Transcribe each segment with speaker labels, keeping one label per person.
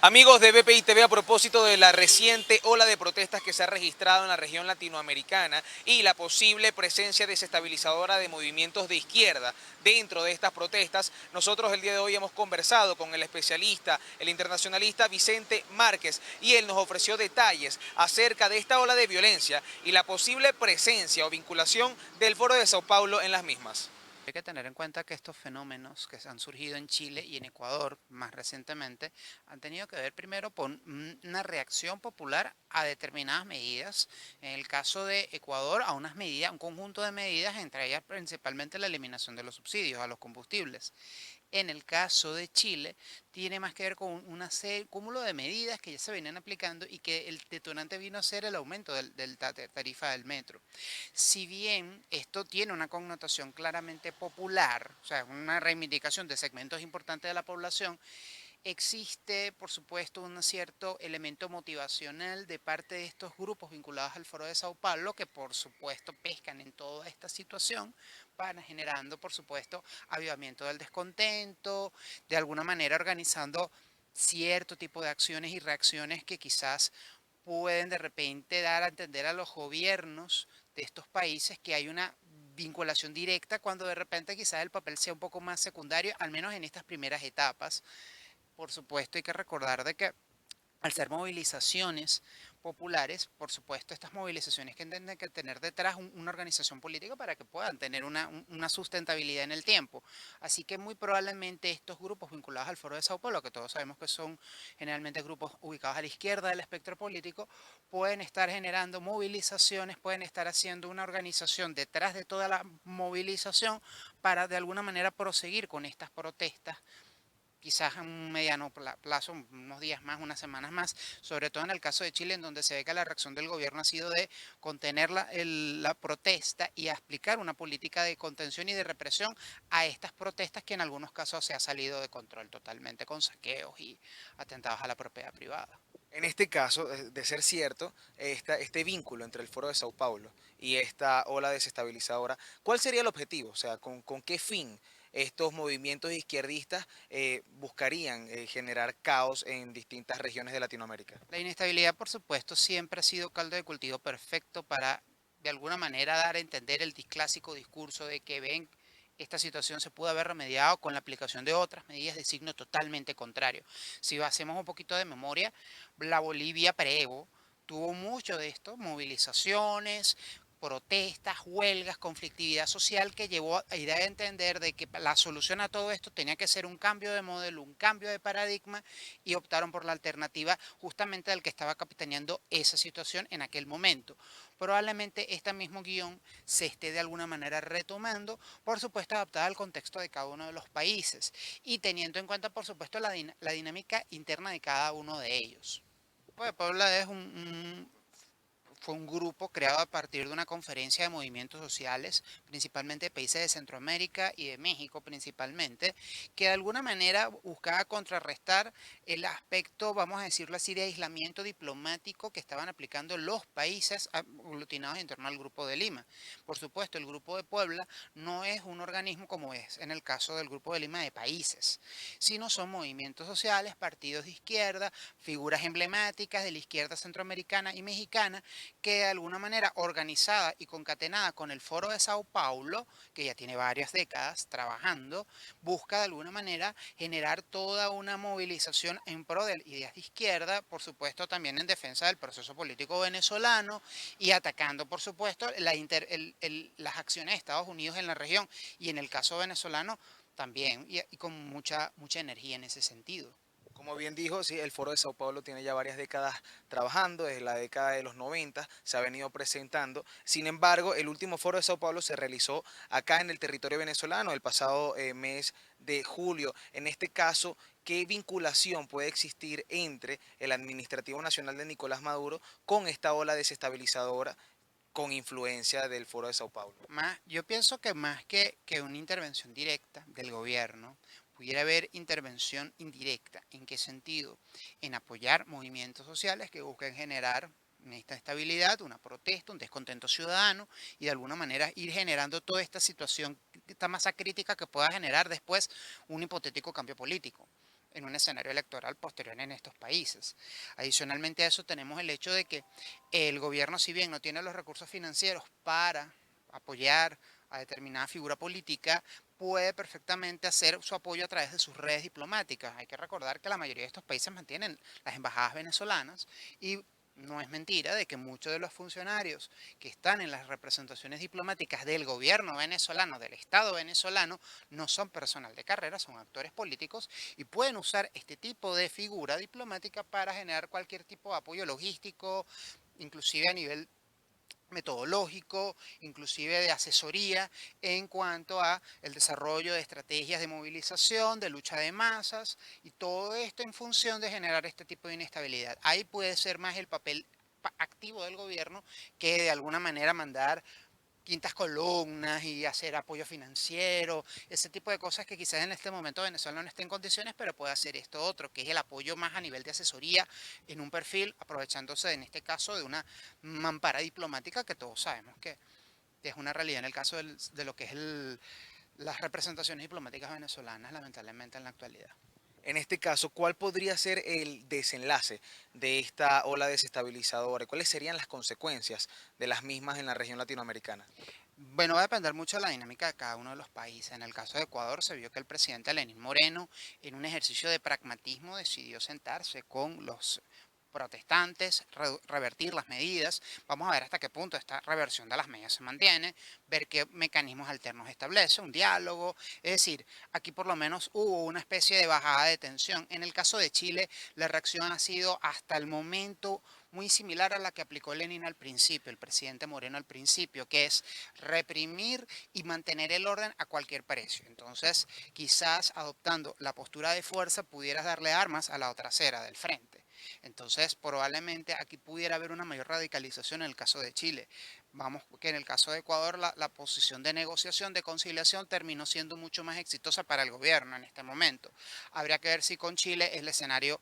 Speaker 1: Amigos de BPI TV, a propósito de la reciente ola de protestas que se ha registrado en la región latinoamericana y la posible presencia desestabilizadora de movimientos de izquierda dentro de estas protestas, nosotros el día de hoy hemos conversado con el especialista, el internacionalista Vicente Márquez, y él nos ofreció detalles acerca de esta ola de violencia y la posible presencia o vinculación del Foro de Sao Paulo en las mismas.
Speaker 2: Hay que tener en cuenta que estos fenómenos que han surgido en Chile y en Ecuador más recientemente han tenido que ver primero con una reacción popular a determinadas medidas. En el caso de Ecuador, a unas medidas, un conjunto de medidas, entre ellas principalmente la eliminación de los subsidios a los combustibles. En el caso de Chile, tiene más que ver con un cúmulo de medidas que ya se venían aplicando y que el detonante vino a ser el aumento de tarifa del metro. Si bien esto tiene una connotación claramente popular, o sea, una reivindicación de segmentos importantes de la población, existe, por supuesto, un cierto elemento motivacional de parte de estos grupos vinculados al Foro de Sao Paulo, que por supuesto pescan en toda esta situación, van generando, por supuesto, avivamiento del descontento, de alguna manera organizando cierto tipo de acciones y reacciones que quizás pueden de repente dar a entender a los gobiernos de estos países que hay una vinculación directa cuando de repente quizás el papel sea un poco más secundario, al menos en estas primeras etapas. Por supuesto, hay que recordar de que al ser movilizaciones populares, por supuesto, estas movilizaciones que tienen que tener detrás una organización política para que puedan tener una sustentabilidad en el tiempo. Así que muy probablemente estos grupos vinculados al Foro de Sao Paulo, que todos sabemos que son generalmente grupos ubicados a la izquierda del espectro político, pueden estar generando movilizaciones, pueden estar haciendo una organización detrás de toda la movilización para de alguna manera proseguir con estas protestas quizás a un mediano plazo, unos días más, unas semanas más, sobre todo en el caso de Chile, en donde se ve que la reacción del gobierno ha sido de contener la protesta y aplicar una política de contención y de represión a estas protestas que en algunos casos se ha salido de control totalmente con saqueos y atentados a la propiedad privada.
Speaker 1: En este caso, de ser cierto, este vínculo entre el Foro de Sao Paulo y esta ola desestabilizadora, ¿cuál sería el objetivo? O sea, ¿con qué fin estos movimientos izquierdistas buscarían generar caos en distintas regiones de Latinoamérica?
Speaker 2: La inestabilidad, por supuesto, siempre ha sido caldo de cultivo perfecto para, de alguna manera, dar a entender el clásico discurso de que ven, esta situación se pudo haber remediado con la aplicación de otras medidas de signo totalmente contrario. Si hacemos un poquito de memoria, la Bolivia pre-Evo tuvo mucho de esto, movilizaciones, protestas, huelgas, conflictividad social que llevó a ir a entender de que la solución a todo esto tenía que ser un cambio de modelo, un cambio de paradigma y optaron por la alternativa justamente del que estaba capitaneando esa situación en aquel momento. Probablemente este mismo guión se esté de alguna manera retomando, por supuesto adaptada al contexto de cada uno de los países y teniendo en cuenta, por supuesto, la dinámica interna de cada uno de ellos. Pues Puebla es fue un grupo creado a partir de una conferencia de movimientos sociales, principalmente de países de Centroamérica y de México principalmente, que de alguna manera buscaba contrarrestar el aspecto, vamos a decirlo así, de aislamiento diplomático que estaban aplicando los países aglutinados en torno al Grupo de Lima. Por supuesto, el Grupo de Puebla no es un organismo como es en el caso del Grupo de Lima de países, sino son movimientos sociales, partidos de izquierda, figuras emblemáticas de la izquierda centroamericana y mexicana que de alguna manera organizada y concatenada con el Foro de Sao Paulo, que ya tiene varias décadas trabajando, busca de alguna manera generar toda una movilización en pro de ideas de izquierda, por supuesto también en defensa del proceso político venezolano y atacando, por supuesto, las acciones de Estados Unidos en la región y en el caso venezolano también y con mucha energía en ese sentido.
Speaker 1: Como bien dijo, sí, el Foro de Sao Paulo tiene ya varias décadas trabajando, desde la década de los 90 se ha venido presentando. Sin embargo, el último Foro de Sao Paulo se realizó acá en el territorio venezolano el pasado mes de julio. En este caso, ¿qué vinculación puede existir entre el Administrativo Nacional de Nicolás Maduro con esta ola desestabilizadora con influencia del Foro de Sao Paulo?
Speaker 2: Yo pienso que más que una intervención directa del gobierno, pudiera haber intervención indirecta. ¿En qué sentido? En apoyar movimientos sociales que busquen generar esta estabilidad, una protesta, un descontento ciudadano y de alguna manera ir generando toda esta situación, esta masa crítica que pueda generar después un hipotético cambio político. en un escenario electoral posterior en estos países. Adicionalmente a eso tenemos el hecho de que el gobierno, si bien no tiene los recursos financieros para apoyar a determinada figura política, puede perfectamente hacer su apoyo a través de sus redes diplomáticas. Hay que recordar que la mayoría de estos países mantienen las embajadas venezolanas y no es mentira de que muchos de los funcionarios que están en las representaciones diplomáticas del gobierno venezolano, del Estado venezolano, no son personal de carrera, son actores políticos y pueden usar este tipo de figura diplomática para generar cualquier tipo de apoyo logístico, inclusive a nivel metodológico, inclusive de asesoría en cuanto a el desarrollo de estrategias de movilización, de lucha de masas y todo esto en función de generar este tipo de inestabilidad. Ahí puede ser más el papel activo del gobierno que de alguna manera mandar quintas columnas y hacer apoyo financiero, ese tipo de cosas que quizás en este momento Venezuela no esté en condiciones, pero puede hacer esto otro, que es el apoyo más a nivel de asesoría en un perfil, aprovechándose en este caso de una mampara diplomática que todos sabemos que es una realidad en el caso de lo que es las representaciones diplomáticas venezolanas, lamentablemente en la actualidad.
Speaker 1: En este caso, ¿cuál podría ser el desenlace de esta ola desestabilizadora? ¿Cuáles serían las consecuencias de las mismas en la región latinoamericana?
Speaker 2: Bueno, va a depender mucho de la dinámica de cada uno de los países. En el caso de Ecuador se vio que el presidente Lenín Moreno, en un ejercicio de pragmatismo, decidió sentarse con los protestantes, revertir las medidas. Vamos a ver hasta qué punto esta reversión de las medidas se mantiene, ver qué mecanismos alternos establece, un diálogo. Es decir, aquí por lo menos hubo una especie de bajada de tensión. En el caso de Chile, la reacción ha sido hasta el momento muy similar a la que aplicó Lenin al principio, el presidente Moreno al principio, que es reprimir y mantener el orden a cualquier precio. Entonces, quizás adoptando la postura de fuerza pudieras darle armas a la otra acera del frente. Entonces, probablemente aquí pudiera haber una mayor radicalización en el caso de Chile. Vamos, que en el caso de Ecuador la posición de negociación, de conciliación, terminó siendo mucho más exitosa para el gobierno en este momento. Habría que ver si con Chile el escenario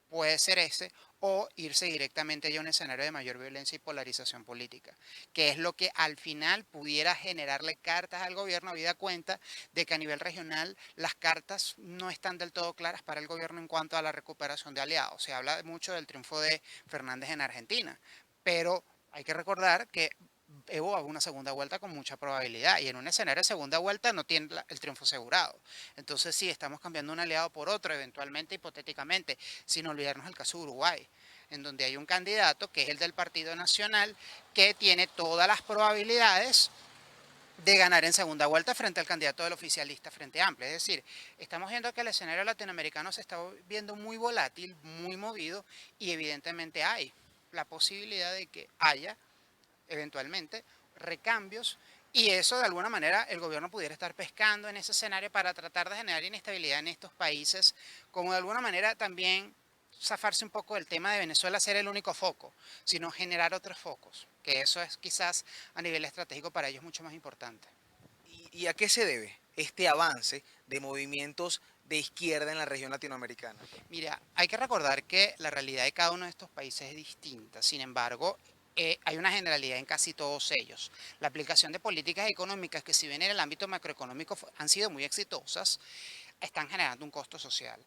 Speaker 2: puede ser ese o irse directamente ya a un escenario de mayor violencia y polarización política, que es lo que al final pudiera generarle cartas al gobierno, habida cuenta de que a nivel regional las cartas no están del todo claras para el gobierno en cuanto a la recuperación de aliados. Se habla mucho del triunfo de Fernández en Argentina, pero hay que recordar que Evo haga una segunda vuelta con mucha probabilidad y en un escenario de segunda vuelta no tiene el triunfo asegurado. Entonces sí, estamos cambiando un aliado por otro, eventualmente, hipotéticamente, sin olvidarnos el caso de Uruguay, en donde hay un candidato que es el del Partido Nacional que tiene todas las probabilidades de ganar en segunda vuelta frente al candidato del oficialista Frente Amplio. Es decir, estamos viendo que el escenario latinoamericano se está viendo muy volátil, muy movido y evidentemente hay la posibilidad de que haya eventualmente recambios y eso de alguna manera el gobierno pudiera estar pescando en ese escenario para tratar de generar inestabilidad en estos países, como de alguna manera también zafarse un poco del tema de Venezuela ser el único foco, sino generar otros focos, que eso es quizás a nivel estratégico para ellos mucho más importante.
Speaker 1: ¿Y a qué se debe este avance de movimientos de izquierda en la región latinoamericana?
Speaker 2: Mira, hay que recordar que la realidad de cada uno de estos países es distinta. Sin embargo, hay una generalidad en casi todos ellos. La aplicación de políticas económicas que si bien en el ámbito macroeconómico han sido muy exitosas, están generando un costo social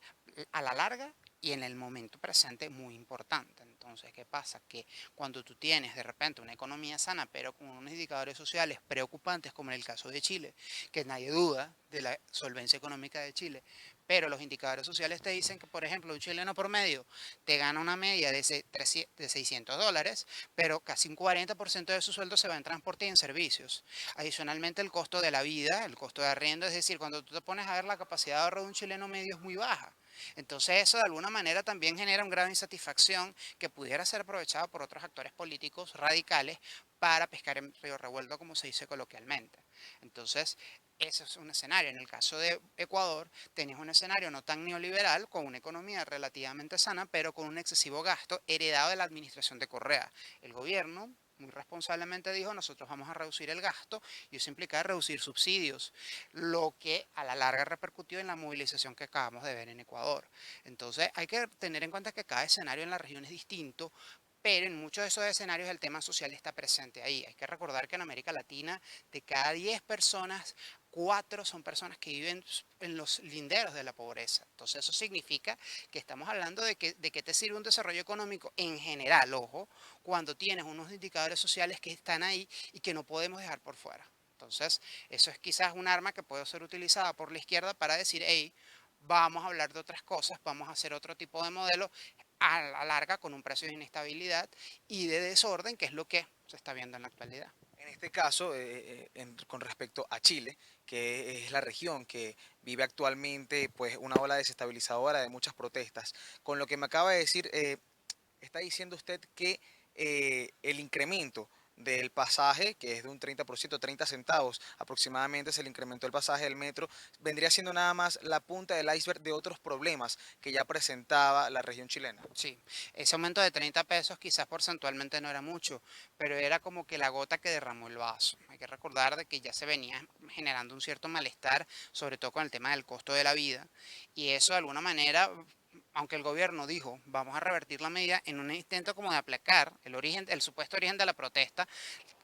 Speaker 2: a la larga y en el momento presente muy importante. Entonces, ¿qué pasa? Que cuando tú tienes de repente una economía sana, pero con unos indicadores sociales preocupantes, como en el caso de Chile, que nadie duda de la solvencia económica de Chile, pero los indicadores sociales te dicen que, por ejemplo, un chileno promedio te gana una media de $600, pero casi un 40% de su sueldo se va en transporte y en servicios. Adicionalmente, el costo de la vida, el costo de arriendo, es decir, cuando tú te pones a ver la capacidad de ahorro de un chileno medio es muy baja. Entonces eso de alguna manera también genera un grado de insatisfacción que pudiera ser aprovechado por otros actores políticos radicales para pescar en río revuelto, como se dice coloquialmente. Entonces, ese es un escenario. En el caso de Ecuador, tenías un escenario no tan neoliberal, con una economía relativamente sana, pero con un excesivo gasto heredado de la administración de Correa. El gobierno muy responsablemente dijo, nosotros vamos a reducir el gasto y eso implica reducir subsidios, lo que a la larga repercutió en la movilización que acabamos de ver en Ecuador. Entonces hay que tener en cuenta que cada escenario en la región es distinto, pero en muchos de esos escenarios el tema social está presente ahí. Hay que recordar que en América Latina, de cada 10 personas, 4 son personas que viven en los linderos de la pobreza. Entonces eso significa que estamos hablando de que te sirve un desarrollo económico en general, ojo, cuando tienes unos indicadores sociales que están ahí y que no podemos dejar por fuera. Entonces, eso es quizás un arma que puede ser utilizada por la izquierda para decir, hey, vamos a hablar de otras cosas, vamos a hacer otro tipo de modelo a la larga con un precio de inestabilidad y de desorden, que es lo que se está viendo en la actualidad.
Speaker 1: En este caso, con respecto a Chile, que es la región que vive actualmente pues, una ola desestabilizadora de muchas protestas, con lo que me acaba de decir, está diciendo usted que el incremento del pasaje, que es de un 30%, 30 centavos aproximadamente es el incremento del pasaje del metro, vendría siendo nada más la punta del iceberg de otros problemas que ya presentaba la región chilena.
Speaker 2: Sí, ese aumento de 30 pesos quizás porcentualmente no era mucho, pero era como que la gota que derramó el vaso. Hay que recordar de que ya se venía generando un cierto malestar, sobre todo con el tema del costo de la vida, y eso de alguna manera, aunque el gobierno dijo, vamos a revertir la medida en un intento como de aplacar el origen, el supuesto origen de la protesta,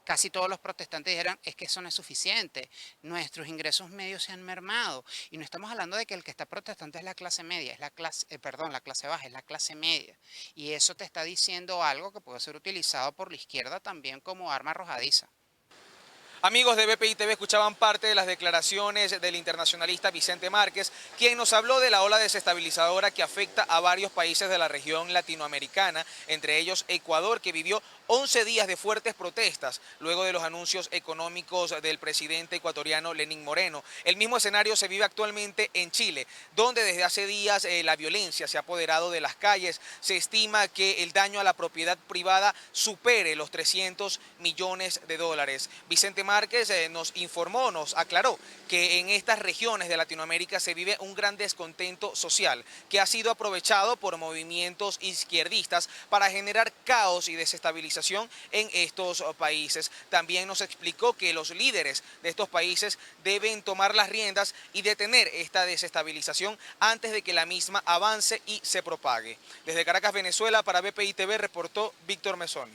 Speaker 2: casi todos los protestantes dijeron, es que eso no es suficiente, nuestros ingresos medios se han mermado. Y no estamos hablando de que el que está protestando es la clase media, es la clase, perdón, la clase baja, es la clase media. Y eso te está diciendo algo que puede ser utilizado por la izquierda también como arma arrojadiza.
Speaker 1: Amigos de BPI TV, escuchaban parte de las declaraciones del internacionalista Vicente Márquez, quien nos habló de la ola desestabilizadora que afecta a varios países de la región latinoamericana, entre ellos Ecuador, que vivió 11 días de fuertes protestas luego de los anuncios económicos del presidente ecuatoriano Lenín Moreno. El mismo escenario se vive actualmente en Chile, donde desde hace días la violencia se ha apoderado de las calles. Se estima que el daño a la propiedad privada supere los 300 millones de dólares. Vicente Márquez nos informó, nos aclaró que en estas regiones de Latinoamérica se vive un gran descontento social que ha sido aprovechado por movimientos izquierdistas para generar caos y desestabilización en estos países. También nos explicó que los líderes de estos países deben tomar las riendas y detener esta desestabilización antes de que la misma avance y se propague. Desde Caracas, Venezuela, para BPI TV reportó Víctor Mesoni.